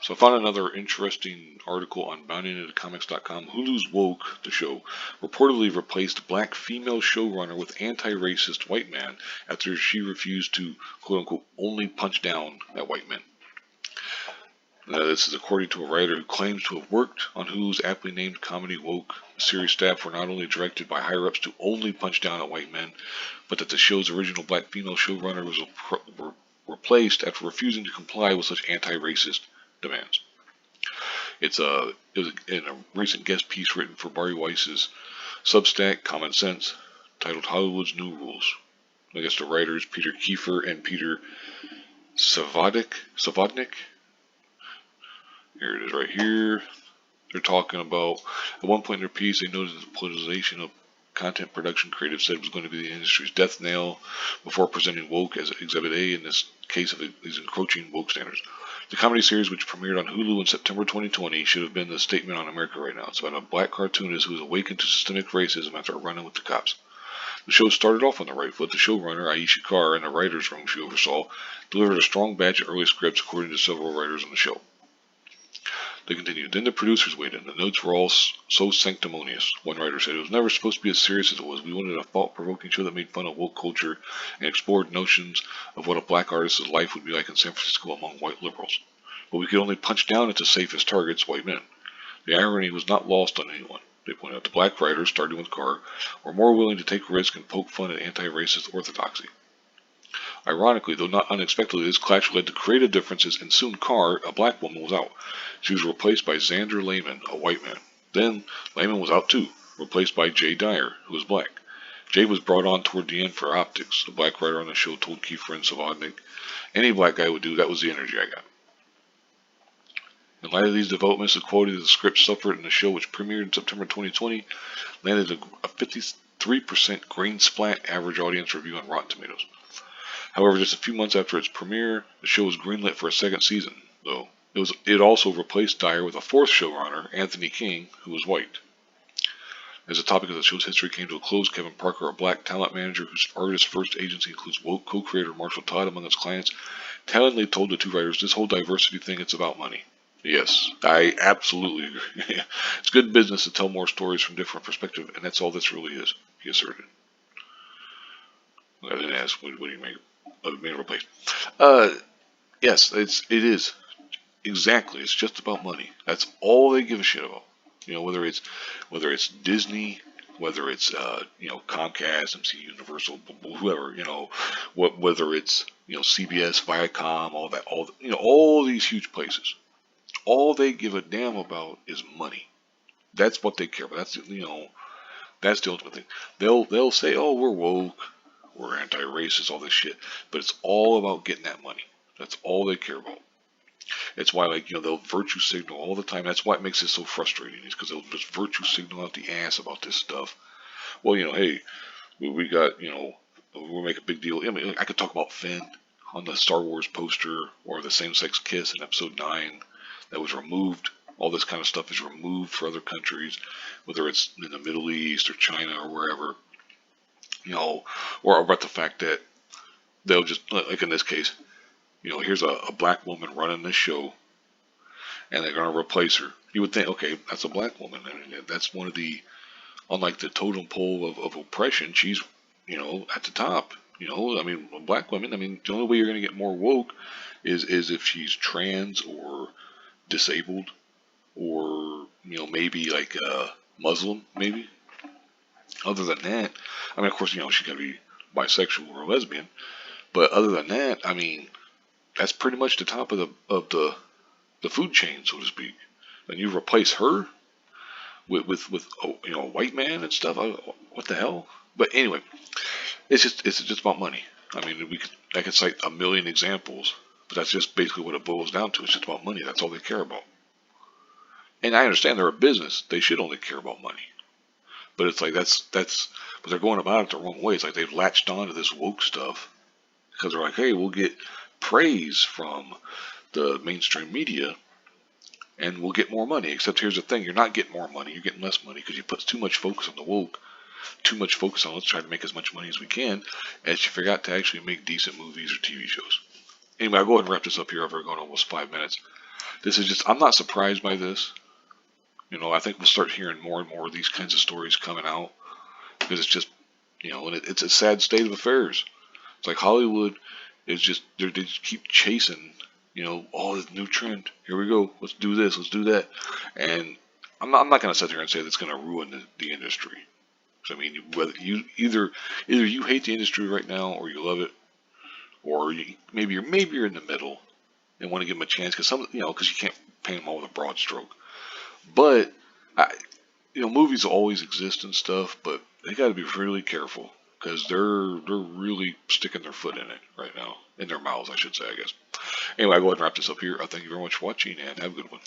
So I found another interesting article on boundingintocomics.com. Hulu's Woke, the show, reportedly replaced black female showrunner with anti-racist white man after she refused to, quote-unquote, only punch down at white men. This is according to a writer who claims to have worked on Hulu's aptly named comedy Woke. The series staff were not only directed by higher-ups to only punch down at white men, but that the show's original black female showrunner was replaced after refusing to comply with such anti-racist demands. It was in a recent guest piece written for Barry Weiss's Substack, Common Sense, titled Hollywood's New Rules. I guess the writers, Peter Kiefer and Peter Savodnik. Here it is right here. They're talking about, at one point in their piece, they noted the politicization of content production. Creative said it was going to be the industry's death nail before presenting Woke as Exhibit A in this case of these encroaching woke standards. The comedy series, which premiered on Hulu in September 2020, should have been the statement on America right now. It's about a black cartoonist who is awakened to systemic racism after a run-in with the cops. The show started off on the right foot. The showrunner, Aisha Carr, and the writer's room she oversaw, delivered a strong batch of early scripts, according to several writers on the show. They continued. Then the producers weighed in. The notes were all so sanctimonious. One writer said, "It was never supposed to be as serious as it was. We wanted a thought-provoking show that made fun of woke culture and explored notions of what a black artist's life would be like in San Francisco among white liberals. But we could only punch down at the safest targets, white men. The irony was not lost on anyone." They pointed out the black writers, starting with Carr, were more willing to take risks and poke fun at anti-racist orthodoxy. Ironically, though not unexpectedly, this clash led to creative differences, and soon Carr, a black woman, was out. She was replaced by Xander Lehman, a white man. Then, Lehman was out too, replaced by Jay Dyer, who was black. Jay was brought on toward the end for optics. The black writer on the show told Kiefer and Savodnik, "Any black guy would do, that was the energy I got." In light of these developments, the quality of the script suffered, and the show, which premiered in September 2020, landed a 53% green splat average audience review on Rotten Tomatoes. However, just a few months after its premiere, the show was greenlit for a second season, though. It also replaced Dyer with a fourth showrunner, Anthony King, who was white. As the topic of the show's history came to a close, Kevin Parker, a black talent manager whose artist first agency includes woke co-creator Marshall Todd among its clients, tellingly told the two writers, "This whole diversity thing, it's about money." Yes, I absolutely agree. It's good business to tell more stories from different perspectives, and that's all this really is, he asserted. I didn't ask, what do you make of being replaced? Yes, it is. Exactly. It's just about money. That's all they give a shit about. You know, whether it's Disney, whether it's Comcast, MC Universal, whoever, whether it's CBS, Viacom, all these huge places. All they give a damn about is money. That's what they care about. That's the ultimate thing. They'll say, "Oh, we're woke, we're anti-racist, all this shit," but it's all about getting that money. That's all they care about. It's why, they'll virtue signal all the time. That's why it makes it so frustrating, is because they'll just virtue signal out the ass about this stuff. Well, hey, we got, we'll make a big deal. I mean, I could talk about Finn on the Star Wars poster, or the same-sex kiss in Episode 9 that was removed. All this kind of stuff is removed for other countries, whether it's in the Middle East or China or wherever. Or about the fact that they'll just, like in this case, here's a black woman running this show, and they're going to replace her. You would think, okay, that's a black woman. I mean, that's one of the, unlike the totem pole of oppression, she's, at the top. I mean, black women, the only way you're going to get more woke is if she's trans or disabled, or, maybe like Muslim, maybe. Other than that, of course, she's got to be bisexual or lesbian. But other than that, that's pretty much the top of the food chain, so to speak. And you replace her with a white man and stuff. What the hell? But anyway, it's just about money. I could cite a million examples, but that's just basically what it boils down to. It's just about money. That's all they care about. And I understand they're a business. They should only care about money. But it's like but they're going about it the wrong way. It's like they've latched on to this woke stuff because they're like, hey, we'll get praise from the mainstream media and we'll get more money. Except here's the thing, you're not getting more money, you're getting less money because you put too much focus on the woke, too much focus on let's try to make as much money as we can, as you forgot to actually make decent movies or TV shows. Anyway, I'll go ahead and wrap this up here. I've already gone almost 5 minutes. This is just, I'm not surprised by this. I think we'll start hearing more and more of these kinds of stories coming out because it's just, and it's a sad state of affairs. It's like Hollywood is just, they just keep chasing, oh, this new trend. Here we go. Let's do this. Let's do that. And I'm not going to sit here and say that's going to ruin the industry. So, I mean, whether either you hate the industry right now or you love it, or maybe you're in the middle and want to give them a chance because because you can't paint them all with a broad stroke. But I, movies always exist and stuff, but they got to be really careful because they're really sticking their foot in it right now, in their mouths, I should say, I guess. Anyway, I go ahead and wrap this up here. Thank you very much for watching, and have a good one.